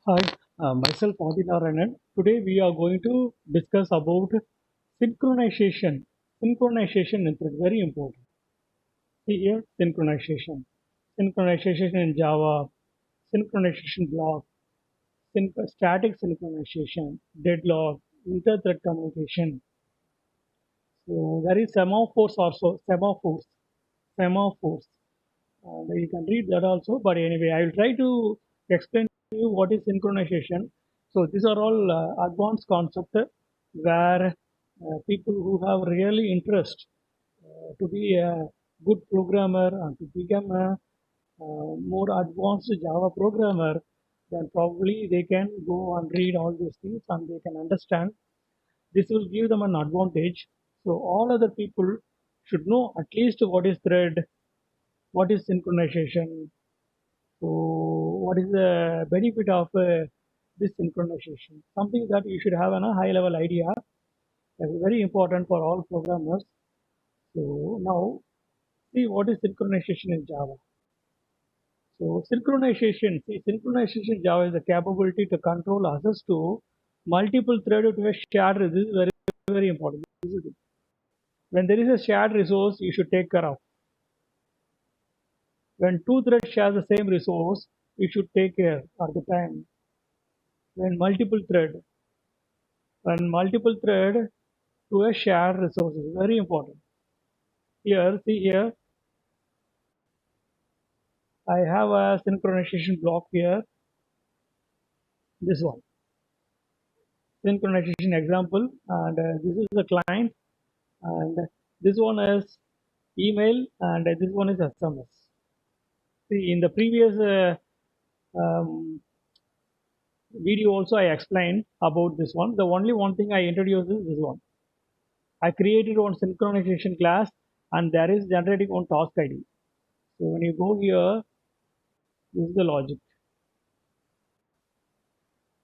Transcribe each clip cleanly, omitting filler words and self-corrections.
Hi, myself Adinarayanan. Today we are going to discuss about synchronization. Synchronization is very important. See here, synchronization. Synchronization in Java, synchronization block, static synchronization, deadlock, inter-thread communication. So there is semaphores also, semaphores. You can read that also, but anyway, I will try to explain to you what is synchronization. So these are all advanced concepts where people who have really interest to be a good programmer and to become a more advanced Java programmer, then probably they can go and read all these things and they can understand. This will give them an advantage. So all other people should know at least what is thread, what is synchronization, so, what is the benefit of this synchronization? Something that you should have a high level idea. That is very important for all programmers. So, now see what is synchronization in Java. So, synchronization in Java is the capability to control access to multiple threaded to a shared. This is very, very important. When there is a shared resource, you should take care of. When two threads share the same resource, you should take care at the time. When multiple thread to a shared resource is very important. Here, see here, I have a synchronization block here, this one, synchronization example, and this is the client, and this one is email, and this one is SMS. See, in the previous video also I explained about this one. The only one thing I introduced is this one. I created one synchronization class, and there is generating one task ID. So when you go here, this is the logic.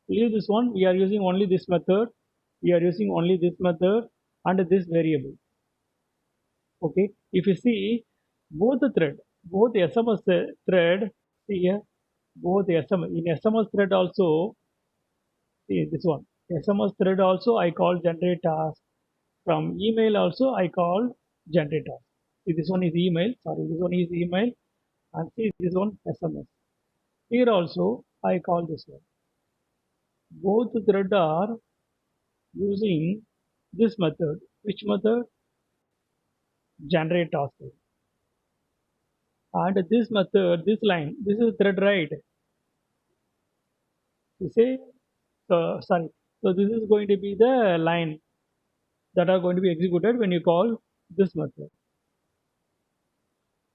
Leave this one, we are using only this method, we are using only this method and this variable. Okay, if you see both the thread, both the SMS thread, see here, both the SMS in SMS thread also, see this one, SMS thread also I call generate task, from email also I call generate task. See, this one is email, sorry, this one is email, and see this one SMS. Here also I call this one. Both thread are using this method. Which method? Generate task. And this method, this line, this is thread right. You say, sorry. So this is going to be the line that are going to be executed when you call this method.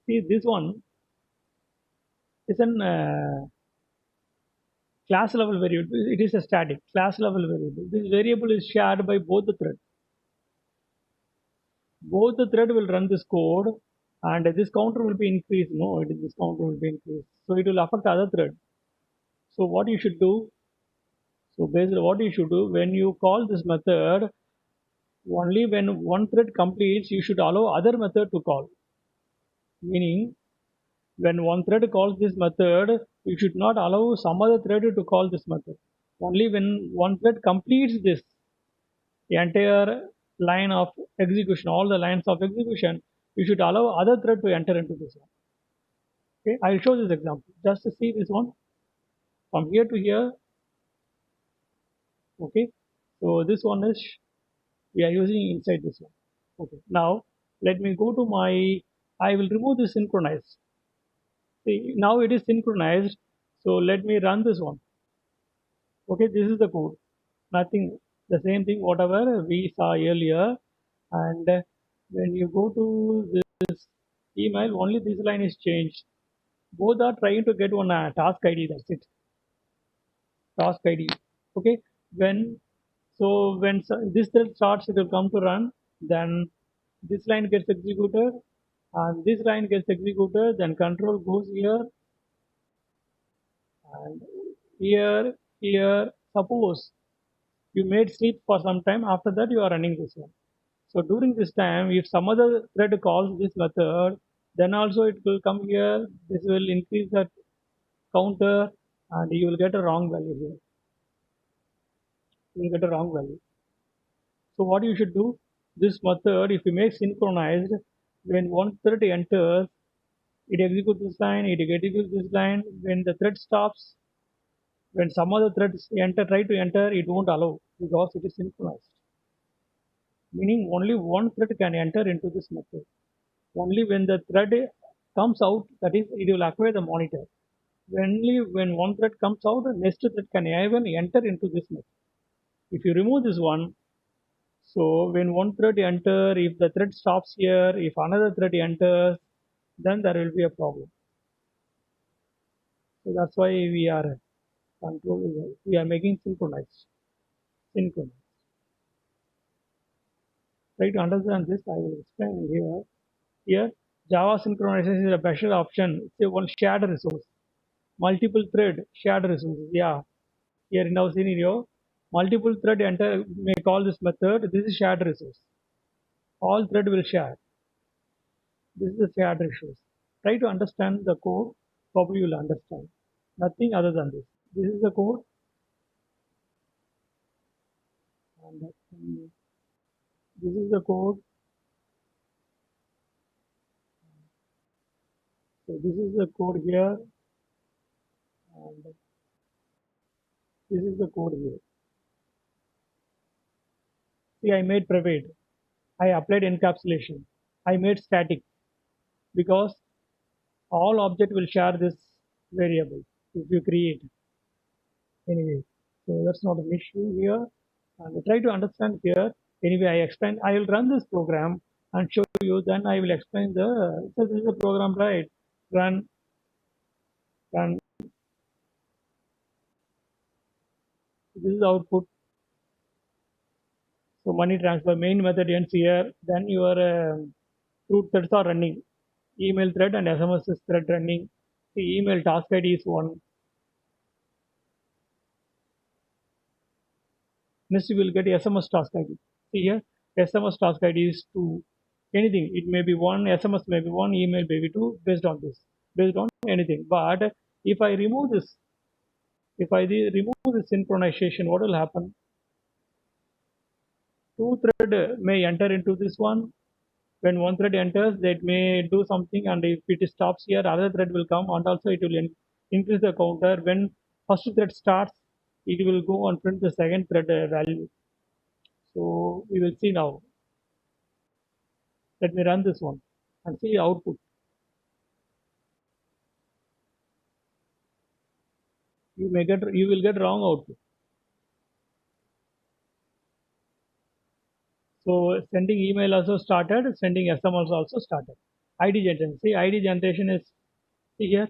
See, this one is an class level variable. It is a static class level variable. This variable is shared by both the thread. Both the thread will run this code, and this counter will be increased. No, this counter will be increased. So it will affect other thread. So what you should do? So basically, what you should do when you call this method, only when one thread completes, you should allow other method to call. Meaning, when one thread calls this method, you should not allow some other thread to call this method. Only when one thread completes this entire line of execution, all the lines of execution, you should allow other thread to enter into this one. Okay, I'll show this example. Just to see this one from here to here. Okay, so this one is we are using inside this one. Okay, now let me go to my, I will remove the synchronized. See, now it is synchronized. So let me run this one. Okay, this is the code. Nothing, the same thing, whatever we saw earlier. And when you go to this email, only this line is changed. Both are trying to get one task ID. That's it. Task ID. Okay, when when this thread starts, it will come to run. Then this line gets executed, and this line gets executed. Then control goes here, and here. Suppose you made sleep for some time. After that, you are running this one. So during this time, if some other thread calls this method, then also it will come here. This will increase that counter. and you will get a wrong value here. You will get a wrong value. So what you should do, this method, if you make synchronized, when one thread enters, it executes this line, it executes this line. When the thread stops, when some other threads try to enter, it won't allow because it is synchronized. Meaning only one thread can enter into this method. Only when the thread comes out, that is, it will acquire the monitor. Only when one thread comes out, the next thread can even enter into this method. If you remove this one, so when one thread enter, if the thread stops here, if another thread enters, then there will be a problem. So that's why we are controlling, we are making synchronized. Synchronized. Try to understand this. I will explain here. Here, Java synchronization is a better option. It's a one shared resource. Multiple thread shared resources. Yeah. Here in our scenario, multiple thread enter may call this method. This is shared resource. All thread will share. This is a shared resource. Try to understand the code. Probably you will understand. Nothing other than this. This is the code. And this is the code. So this is the code here. And this is the code here. See, I made private. I applied encapsulation. I made static because all object will share this variable if you create. Anyway, so that's not an issue here. And try to understand here. Anyway, I explain. I will run this program and show you. Then I will explain the. So this is the program, right? Run, run. This is output. So money transfer main method ends here. Then your root threads are running. Email thread and SMS thread running. The email task ID is 1. Next you will get SMS task ID. See here, SMS task ID is 2. Anything, it may be 1, SMS may be 1, email may be 2, based on this, based on anything. But if I remove this, if I remove this synchronization, what will happen? Two thread may enter into this one. When one thread enters, that may do something, and if it stops here, other thread will come, and also it will increase the counter. When first thread starts, it will go and print the second thread value. So we will see now. Let me run this one and see output. You will get wrong output. So sending email also started, sending SMS also started. ID generation. See, ID generation is, see here,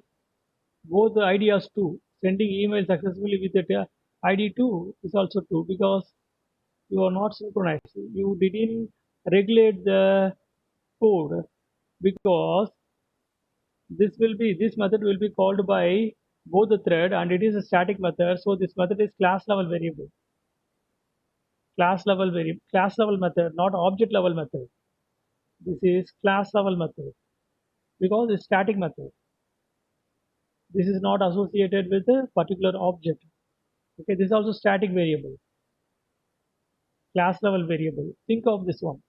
both the ideas two. Sending email successfully with the ID 2 is also 2 because you are not synchronized. You didn't regulate the code because this method will be called by both the thread and it is a static method. So this method is class level variable. Class level method, not object level method. This is class level method because it's static method. This is not associated with a particular object. Okay, this is also static variable, class level variable. Think of this one.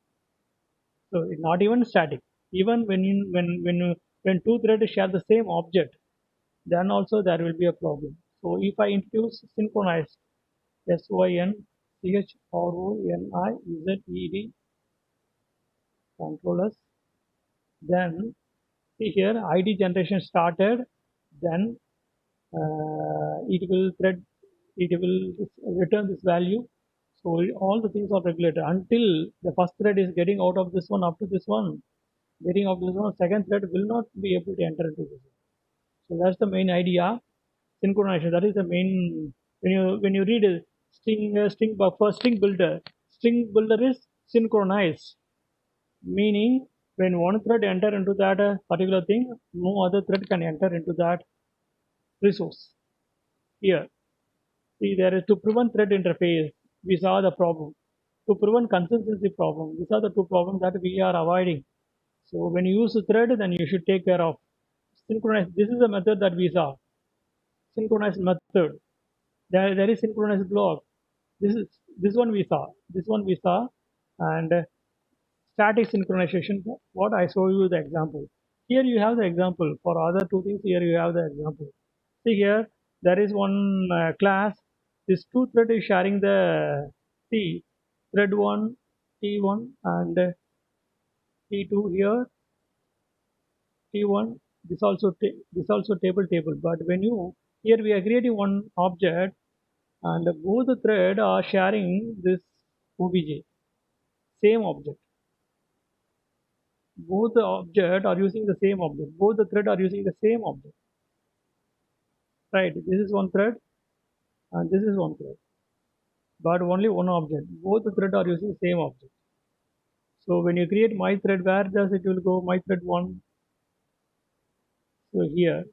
So it's not even static. Even when two threads share the same object, then also there will be a problem. So if I introduce synchronized, synchronized controllers, then see here ID generation started, then it will return this value. So all the things are regulated until the first thread is getting out of this one up to this one. Getting out of this one, second thread will not be able to enter into this. So that's the main idea. Synchronization. That is the main. When you read a string buffer, string builder is synchronized, meaning when one thread enter into that particular thing, no other thread can enter into that resource. Here, see there is to prevent thread interface. We saw the problem. To prevent consistency problem, these are the two problems that we are avoiding. So when you use a thread, then you should take care of synchronize. This is the method that we saw. synchronized method. There is synchronized block. This one we saw. This one we saw, and static synchronization. What I show you the example. Here you have the example. For other two things, here you have the example. See here, there is one class. This two thread is sharing the T thread one, T1, and T2 here, T1. This also table. But when you here we are creating one object, and both the thread are sharing this OBJ, same object. Both the object are using the same object. Both the thread are using the same object. Right? This is one thread, and this is one thread, but only one object. Both the thread are using same object. So when you create my thread, where does it will go? My thread one. So here.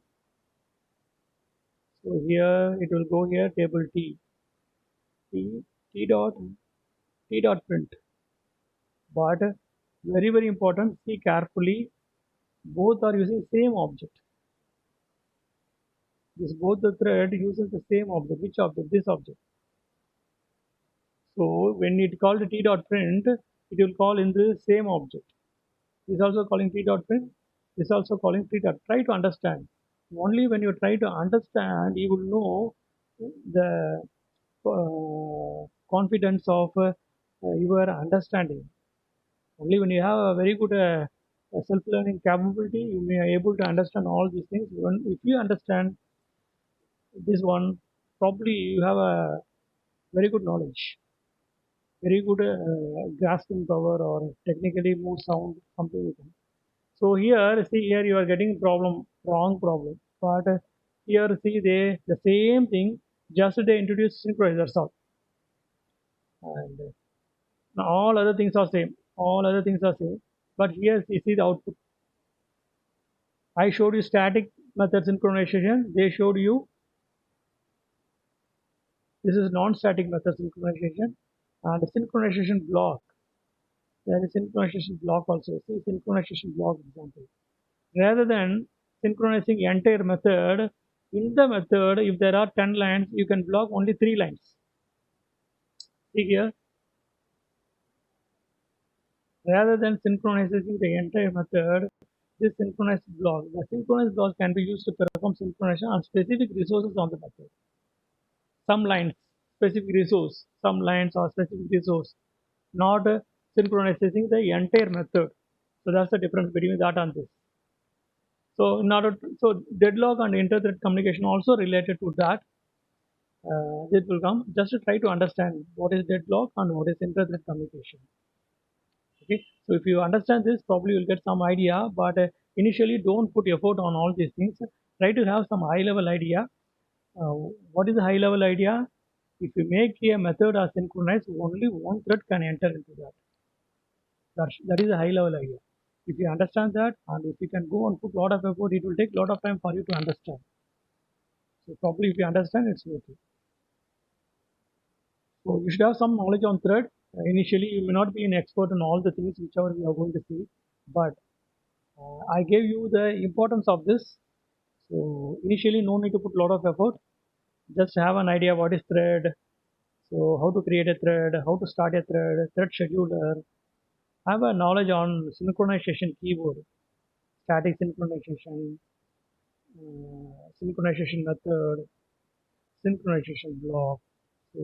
So here it will go here table T. T T dot T dot print. But very important. See carefully. Both are using same object. This both the thread uses the same object. Which object? This object. So when it called T dot print, it will call in the same object. This also calling T dot print. This also calling T dot. Try to understand. Only when you try to understand, you will know the confidence of your understanding. Only when you have a very good self-learning capability, you may be able to understand all these things. If you understand this one, probably you have a very good knowledge, very good grasping power, or technically move sound, something like that. So here, see here you are getting problem, wrong problem. But here see the same thing, just they introduce synchronize, that's all. And now all other things are same. All other things are same. But here you see the output. I showed you static method synchronization. They showed you this is non-static method synchronization, and the synchronization block. There is synchronization block also. See synchronization block example. Rather than synchronizing entire method, in the method, if there are 10 lines, you can block only 3 lines. See here, rather than synchronizing the entire method, this synchronized block, the synchronized block can be used to perform synchronization on specific resources on the method. Some lines, specific resource, some lines or specific resource, not synchronizing the entire method. So that's the difference between that and this. So in order to, so deadlock and inter-thread communication also related to that. This will come. Just to try to understand what is deadlock and what is inter-thread communication. Okay. So if you understand this, probably you'll get some idea. But initially, don't put effort on all these things. Try to have some high-level idea. What is the high-level idea? If you make a method as synchronized, only one thread can enter into that. That is a high-level idea. If you understand that, and if you can go and put a lot of effort, it will take a lot of time for you to understand. So probably if you understand, it's okay. So you should have some knowledge on thread. Initially, you may not be an expert in all the things whichever we are going to see, but I gave you the importance of this. So initially, no need to put a lot of effort. Just have an idea what is thread. So how to create a thread, how to start a thread scheduler. Have a knowledge on synchronization keyword, static synchronization, synchronization method, synchronization block. So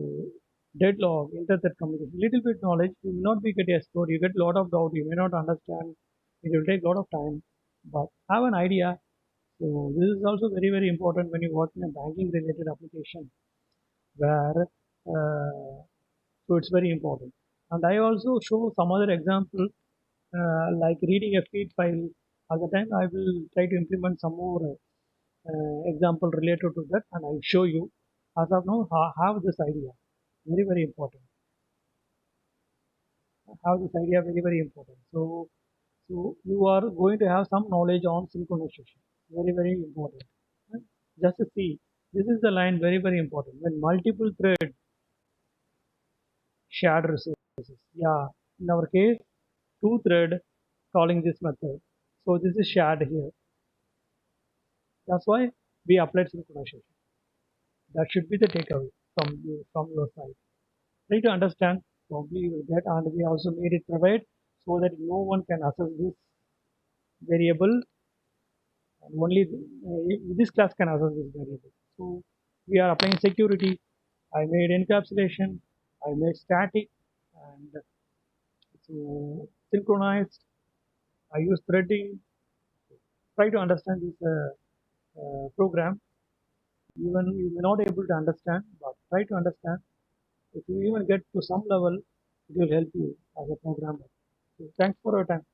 deadlock, inter-thread communication, little bit knowledge, you will not be get expert, you get a lot of doubt, you may not understand, it will take a lot of time, but have an idea. So this is also very important when you work in a banking related application where so it's very important. And I also show some other example like reading a feed file. At the time I will try to implement some more example related to that, and I'll show you. As of now, have this idea. Very important. Have this idea very important. So you are going to have some knowledge on synchronization. Very important. Right? Just to see, this is the line very important. When multiple thread shared resources. Yeah, in our case, two thread calling this method. So this is shared here. That's why we applied synchronization. That should be the takeaway from your side. Try to understand, probably you will get, and we also made it private so that no one can access this variable, and only this class can access this variable. So we are applying security. I made encapsulation, I made static, and so synchronized. I use threading. Try to understand this program. Even you may not able to understand, but try to understand. If you even get to some level, it will help you as a programmer. So thanks for your time.